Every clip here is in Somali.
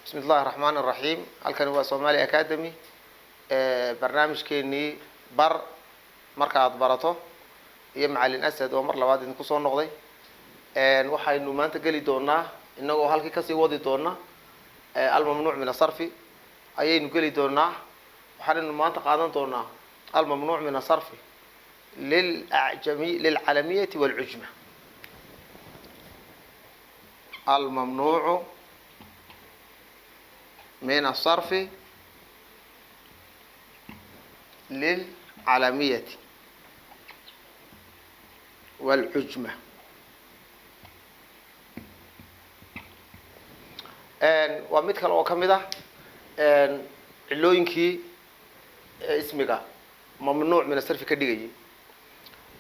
بسم الله الرحمن الرحيم. halkan waa Somali Academy barnaamijkeeni bar marka aad barato iyo macallin Asad oo mar labaad idin ku soo noqday waxaynu maanta gali doonaa inagoo halkii ka sii wadi doona al-mamnuuc min as-sarfi ayaynu gali doonaa waxaanu maanta qaadan doonaa al-mamnuuc min as-sarfi lil-a'jami lil-alamiyati wal-ujma. al-mamnuuc من الصرف للعالمية والعجمة. ومثل كلام كميدا علوينكي اسمك ممنوع من الصرف كديجي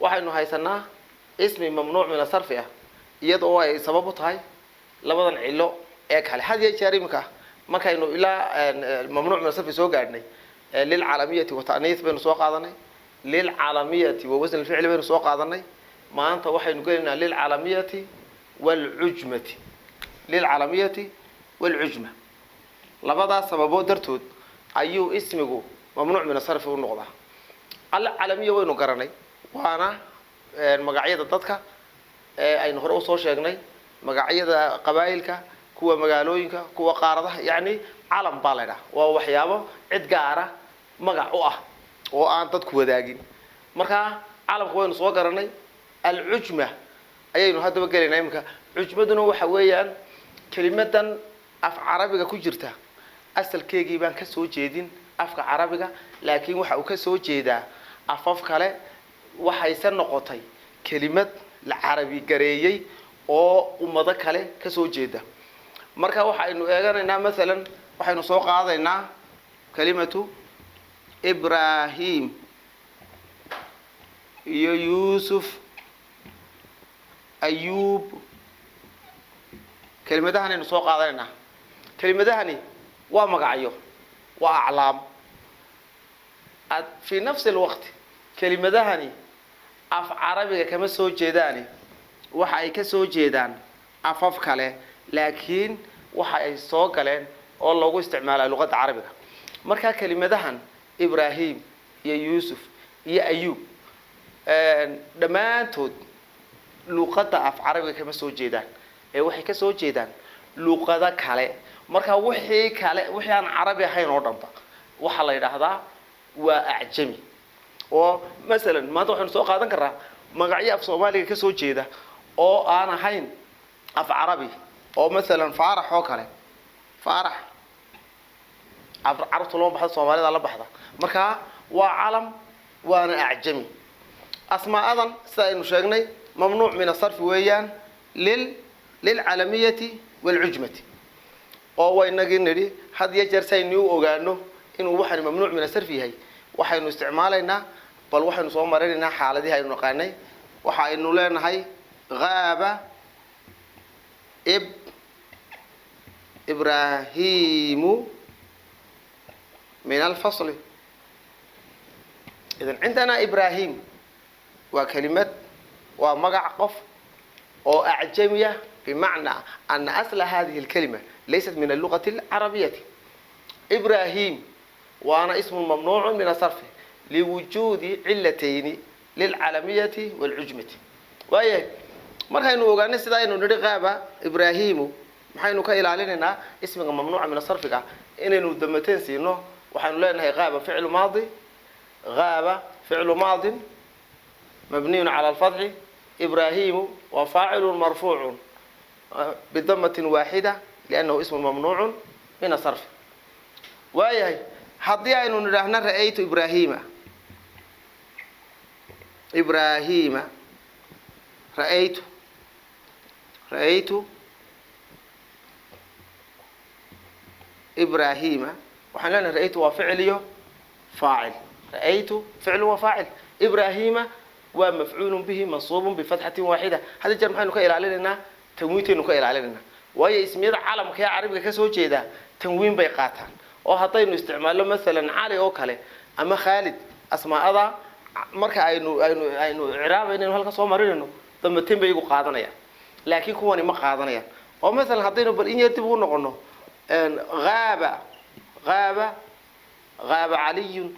واحد إنه هيسنا اسم ممنوع من الصرف يدعو سببه هاي لبضن علو أكل هذا يشارمك ما كانوا إلا ممنوع من الصرف سوق عندنا للعالمية وتأنيث بين سوق عضني للعالمية ووزن الفعل بين سوق عضني ما أنت واحد نقولنا للعالمية والعجمة للعالمية والعجمة لبضع سببه درتود أيو اسمه ممنوع من الصرف والنقطة العالمية وين قرني وأنا مقاعدة ضدك أي نخرج صور شجني مقاعدة قبائلك kuwa magaalooyinka kuwa qaaradaha yaani calam baalada waa waxyaabo cid gaar ah magac u ah oo aan dadku wadaagin marka calamka waynu soo garanay al-ujma ayaynu hadaba galeynaa imka ujmaduna waxa weeyaan kalimadan af carabiga ku jirta asalkeegii baan ka soo jeedin afka carabiga laakiin waxa uu ka soo jeedaa afaf kale waxaysan noqotay kalimad la carabi gareeyay oo ummado kale ka soo jeeda marka waxaynu eeganaynaa مثلا waxaynu soo qaadaynaa kalimatu Ibrahim iyo Yusuf Ayub kalimadahan aynu soo qaadaynaa kalimadahani waa magacyo waa aclaam في نفس الوقت kalimadahani af carabiga kama soo jeedaan waxa ay ka soo jeedaan afaf kale laakiin waxa ay soo galeen oo lagu isticmaalay luqadda carabiga marka kalimadahan Ibrahim iyo Yusuf iyo Ayub dhamaantood luqadda af carabiga kama soo jeedaan ee waxay ka soo jeedaan luqada kale marka wixii kale wixii aan carabi ahayn oo dhanba waxa la yiraahdaa waa a'jami oo mesela maanta waxaan soo qaadan karaa magacyo af Soomaaliga ka soo jeeda oo aan ahayn af carabi oo مثلا فارح oo kale فارح عرفت لو بحث Soomaalida la baxda marka waa calam waana a'jami asmaadan saynu sheegnay mamnuuc min as-sarf weeyaan lil'alamiyati wal'ujmati oo waynagii niri had iyo jeer saynu ogaano inuu waxan mamnuuc min as-sarf yahay waxaynu isticmaalaynaa bal waxaynu soo marinaynaa xaaladii aynu naqaanay waxa aynu leenahay غاب إبراهيم من الفصل. إذن عندنا إبراهيم وكلمة ومقع قف أو أعجمية بمعنى أن أصل هذه الكلمة ليست من اللغة العربية. إبراهيم وأنا اسم ممنوع من الصرف لوجود علتين للعالمية والعجمة. وهي marka aynu ogaanay sida aynu niri qaaba Ibrahim maxaynu ka ilaalinaynaa ismiga mamnuuca min as-sarfiga inaynu damateen siino waxaanu leenahay qaaba ficlu maadi qaaba ficlu maadi mabni ala al-fath Ibrahim wa fa'ilun marfu'un bidammatin wahida li'annahu ismun mamnuu'un min as-sarf waayahay hadii aynu niraahna ra'aytu Ibrahima رأيت إبراهيم وحنا رأيت وفعله فاعل رأيت فعل وفاعل إبراهيم ومفعول به منصوب بفتحة واحدة هذا جرم حين كإلى علينا تنوين كإلى علينا وهي اسمير عالم كيا عربي كسوة جيدا تنوين بيقاتها وهطين استعماله مثلا علي أو كله أما خالد أسماء هذا مركا أينو عراب إنه هلك صوم مرينه ثم تنبي يقو قادنا لكن كواني ما قادنا oo مثلا hadaynu bal in yadib u noqono غاب غاب غاب علي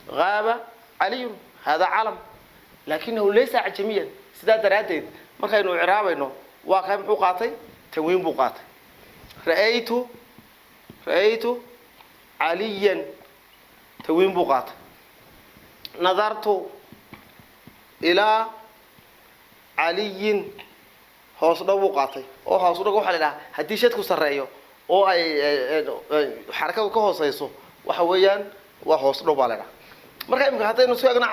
غاب علي هذا علم لكنه ليس أعجميا سدا دراديد marka inuu ciraabayno waa qayb muxuu qaatay tanwiin buu qaatay ra'aytu aliyan tanwiin buu qaatay nadartu ila aliyin hoos dhaw buu qaatay oo hoos dhaw waxa la yiraahdaa hadii shadku sareeyo oo ay xarakadu ka hooseyso waxa weeyaan waa hoos dhaw baa la yiraahdaa marka imka hadaynu soo eegno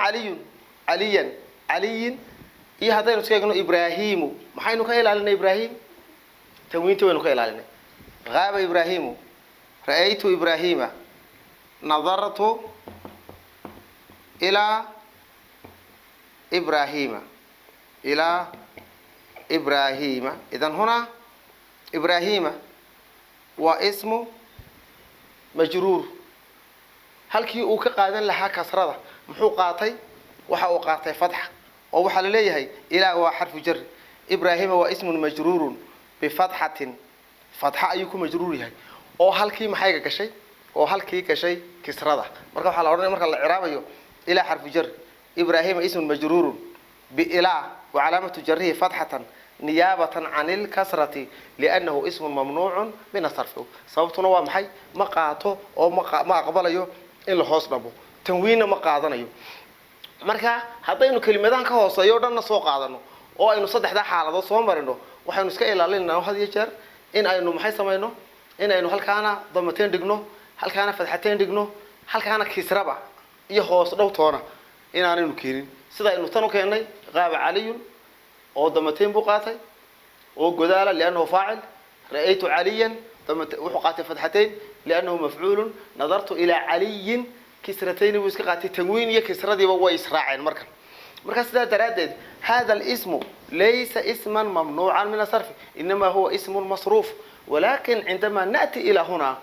aliyan aliyin iyo hadaynu soo eegno ibraahimu maxaynu ka ilaalinay ibraahim tanwiinta waynu ka ilaalinay غاب إبراهيم رأيت إبراهيم نظرت إلى إبراهيم إذن هنا إبراهيم واسم مجرور هل كي أوك قادن لها كسرة محوقاتي وحوقاتي فتحة وحل ليه إلى وحرف جر إبراهيم واسم مجرور بفتحة فتحة أيكم مجرور هاي أو هل كي محيق كشيء أو هل كي كشيء كسرة مركب حال أورنا مركب العربي إلى حرف جر إبراهيم اسم مجرور بإلى وعلامة جره فتحة نيابة عن الكسرة لأنه اسم ممنوع من الصرف صوتنا ومحي مقاته أو ما قبله إلا حسنه تنوين مقاضنا مركا هذين كلمتان كهوسيو دنا سو قادنو oo aynu saddexda xaaladood soo marino waxaanu iska ilaalinaa had iyo jeer in aynu maxay sameeyno in aynu halkaana damateen dhigno halkaana fadxateen dhigno halkaana kisraba iyo hoos dhaw toona in aanaynu keenin sida aynu tan u keenay qaaba caliyun oo damateen buu qaatay oo godaala lianna faa'il ra'aytu caliyan wuxuu qaatay fadxateen liannahu mafcuul nadartu ila caliyin كسرتين ويسقطي تنوين يكسردي ويسراعين مركز ده تردد هذا الاسم ليس اسما ممنوعا من الصرف إنما هو اسم مصروف ولكن عندما نأتي إلى هنا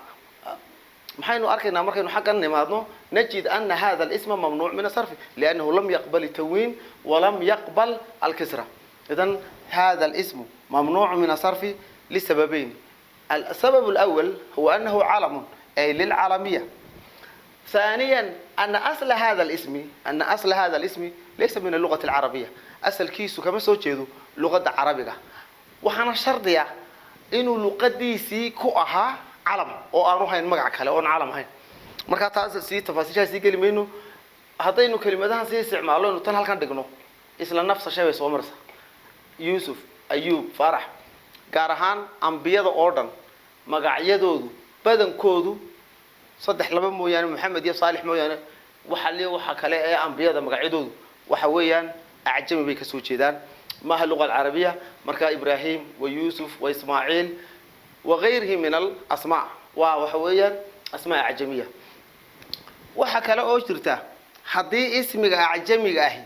محينو أركنا مركز حقا نماذنه نجد أن هذا الاسم ممنوع من الصرف لأنه لم يقبل التنوين ولم يقبل الكسرة إذن هذا الاسم ممنوع من الصرف لسببين السبب الأول هو أنه علم أي للعالمية ثانيا أن أصل هذا الاسم ليس من اللغة العربية أصل كيسو كما سوتشيدو لغة عربية وحنا شرطيا إنه لغة ديسي كوها علم أو أروح هين مقع كلا أو علم هين مركا تاسع سي تفاصيلها سي كلمينو هذين كلمتها سي استعمالون إنه تنهال كان دقنو إسلا نفس الشيء سو مرسا يوسف أيوب فرح قارهان أنبياء أوردن مقع يدودو بدن كودو صدح لبا مويان محمد يا صالح مويان وحلي وحا كله اي انبياء مغعيدود waxa weeyaan acjami bay ka soo jeedaan ma ha luqad arabiya marka ibrahim wa yusuf wa ismaaciil wa gheyrihim min al asmaa waxa weeyaan asmaa acjamiya waxa kale oo jirta hadii ismiga acjamiga ahi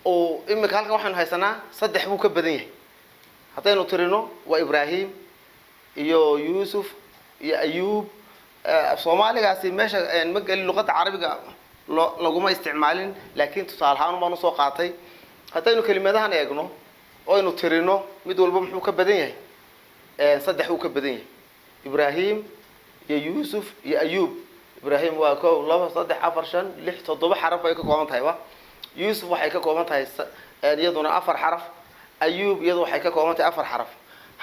oo imika halkan waxaan haysanaa saddex buu ka badan yahay hadaynu tirino wa ibrahim iyo yusuf iyo ayub Soomaaligaasi meesha ma galin luqada carabiga laguma isticmaalin laakiin tusaalahaan ma soo qaatay hadaynu kelimadahan eegno oo aynu tirino mid walba muxuu ka badan yahay saddex uu ka badan yahay ibrahim iyo yusuf iyo ayub ibrahim waa 2 3 4 5 6 7 xaraf ay ka kooban tahay wa yusuf waxay ka kooban tahay iyaduna 4 xaraf ayub iyadu waxay ka kooban tahay 4 xaraf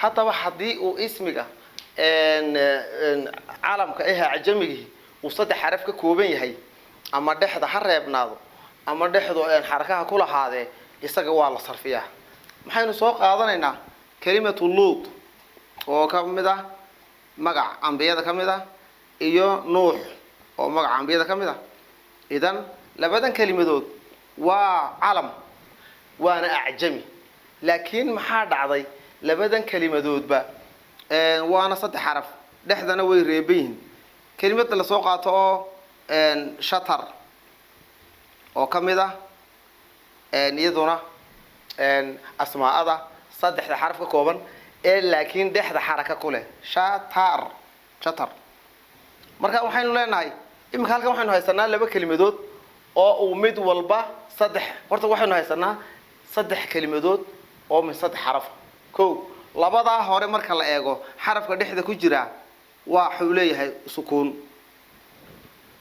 hatta hadii uu ismiga caalamka ee ajamiga uu saddex xaraf ka kooban yahay ama dhexda hareebnaado ama dhexdo xarakaha kula haade isaga waa la sarfiyaa maxaynu soo qaadanaynaa kalimatu lut oo kamid ah magac anbiyada kamid ah iyo nuux oo magac anbiyada kamid ah idan labadan kalimadood waa calam waana ajami laakiin maxaa dhacday labadan kalimadoodba وانا صدق حرف دحدنا way reebayn kelimada la soo qaato oo shatar oo kamida iyaduna asmaa'ada saddexda xaraf ka kooban ee laakiin dhexda xaraka ku leh shatar marka waxaynu leenahay imika halkan waxaynu haysanaa laba kelimadood oo uu mid walba saddex horta waxaynu haysanaa saddex kelimadood oo min saddex xaraf labadaa hore marka la eego xarafka dhexda ku jira wuxuu leeyahay sukuun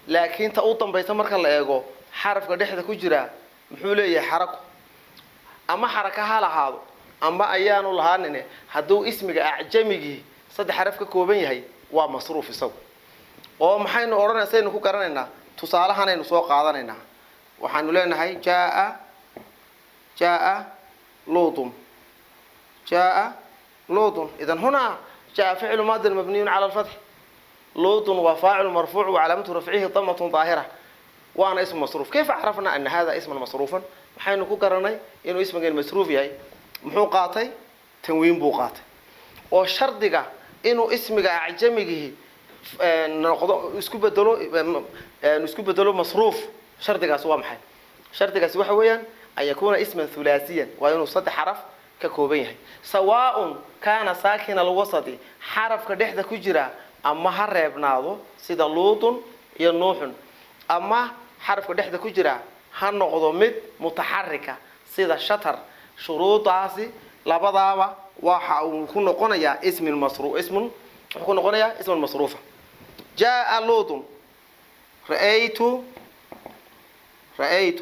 laakiin ta u dambaysa marka la eego xarafka dhexda ku jira muxuu leeyahay xarako ama xaraka ha lahaado ama ayaanu lahaanine hadduu ismiga acjamigii saddex xaraf ka kooban yahay waa masruuf isagu oo maxaynu odhanaysaa saynu ku garanaynaa tusaalahanaynu soo qaadanaynaa waxaanu leenahay jaa luutun إذن هنا جاء فعل ماضي مبني على الفتح لوط وفاعل مرفوع وعلامة رفعه ضمة ظاهرة وأنا اسم مصروف كيف عرفنا أن هذا اسم مصروفا حين كوكرني إنه اسم غير مصروف هي محوقاتي تنوين بوقات وشرطك إنه اسم أعجمي نسكب بدلو مصروف شرطك سوا محل شرطك سوا حويا أن يكون اسما ثلاثيا وإنه صد حرف ككوبين سواء كان ساكن الوسط حرف كدحدة كجرا أما هرب ناضو سيدا لوط يا نوح أما حرف كدحدة كجرا هنقضو مد متحركة سيدا شطر شروط عاسي لبضاوة وكون قنيا اسم المصروف كون قنيا اسم المصروف جاء لوط رأيت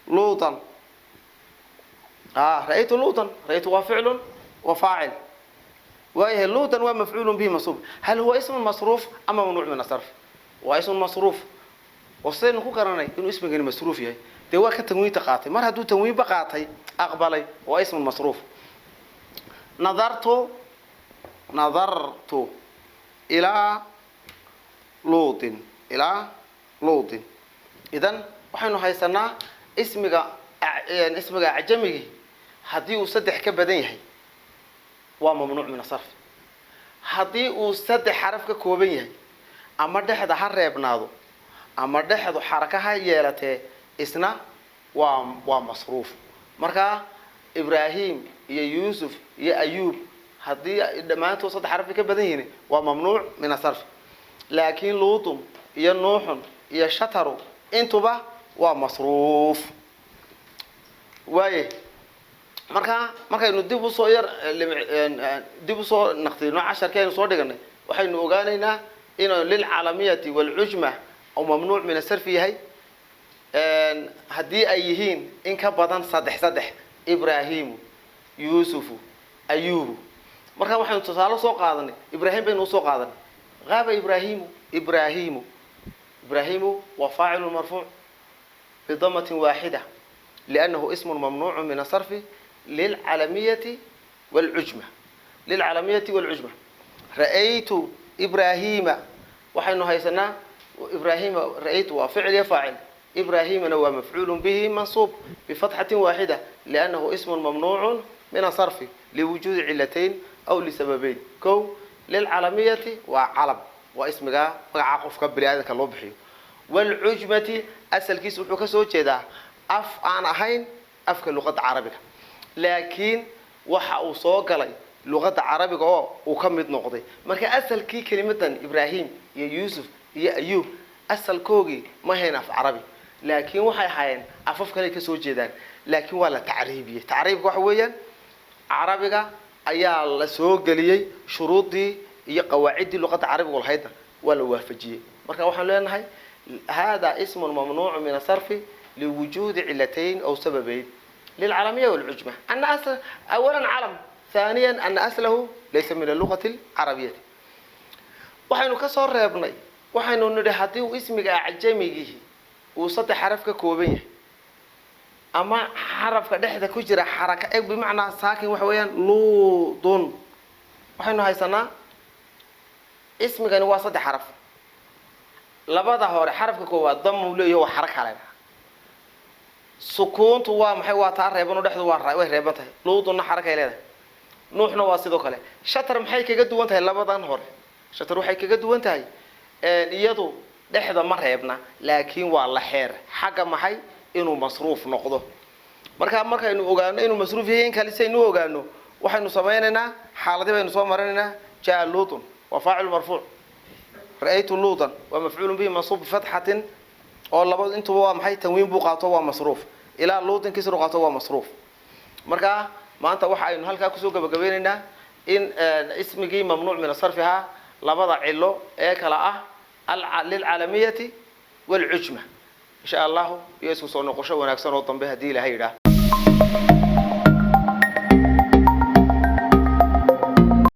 لوطا رأيت لوطا رأيت وفعل وفاعل وهي لوطا ومفعول به منصوب هل هو اسم مصروف أم ممنوع من الصرف واسم مصروف وصلنا كوكرناي إنه اسم غير مصروف يعني ده هو كتنوين تقاطي مر هدو تنوين بقاطي أقبلي واسم مصروف نظرت إلى لوط إذن وحين هيسنا اسمك عجمي haddii uu saddex ka badan yahay waa mamnuuc min sarf haddii uu saddex xaraf ka kooban yahay ama dhexda ha reebnaado ama dhexdu xaraka ha yeelatee isna waa masruuf marka ibraahim iyo yuusuf iyo ayuub haddii dhamaantood saddex xaraf ka badan yihiin waa mamnuuc min sarf laakiin luutum iyo nuuxun iyo shataru intuba waa masruuf waaye markaynu dib u soo naqtino casharkeenu soo dhiganay waxaynu ogaanaynaa inuu lil calamiyati wal ujma oo mamnuuc min sarf yahay hadii ay yihiin in ka badan saddex ibraahim yuusuf ayuub marka waxaynu tusaale soo qaadanay ibraahim baynu soo qaadanay غاب إبراهيم وفاعل مرفوع بضمة واحدة لأنه اسم ممنوع من الصرف للعلمية والعجمة رأيت إبراهيم وحين هيسنا إبراهيم رأيت وفعل يفعل إبراهيم هو مفعول به منصوب بفتحة واحدة لأنه اسم ممنوع من الصرف لوجود علتين أو لسببين للعلمية وعلم واسمها عاقف كبري هذا كالوبحي والعجمة أسل كيس وحكسو جدا أنا أهين أفك اللغة العربية لكن waxa uu soo galay luqada carabiga oo ka mid noqday marka asalkii kalimadan Ibrahim iyo Yusuf iyo Ayub asalkoogii ma hayna af carabi laakiin waxay hayeen afaf kale ka soo jeedaan laakiin waa la tacriibiyay tacriibku waxa weeyaan carabiga ayaa la soo galiyay shuruudii iyo qawaacidii luqada carabiga lahayd waa la waafajiyay marka waxaan leenahay hada ism mamnuuc min sarf liwujud cilatayn aw sababayn للعلمية والعجمة أن أصل أولا علم ثانيا أن أصله ليس من اللغة العربية وحين كسر يا ابني وحين نرحتي اسمك أعجمي وسط حرف كوبية أما حرف كده كجرة حركة بمعنى ساكن وحويا لوط وحين هاي سنة اسمك وسط حرف لبعض هور حرف كوبية ضم وليه هو حركة عليها سكون توا محي واتار ريبان ودحدو way reeban tahay luuduna xaraka ay leedahay nuuxna waa sidoo kale shatar maxay kaga duwan tahay labadan hore shatar waxay kaga duwan tahay iyadu dhexda ma reebna laakiin waa la xeer xaga maxay inuu masruuf noqdo markaynu ogaano inuu masruuf yahay in kale saynu ogaano waxaynu sameeynaa xaaladii baynu soo marinaynaa jaa luutun wa faa'il marfu' ra'aytu luutan wa maf'ulun bihi mansub bi fathatin oo labad intuba waa maxay tanwiin buu qaato waa masruuf ila luutan kisru qaato waa masruuf marka ما أنت واحد إنه هالكا كسوق بجبيننا إن اسم جي ممنوع من صرفها لبضع علو كلا للعالمية والعجمة إن شاء الله يسوع نقشه ونكسر وطن بها دي لهيدا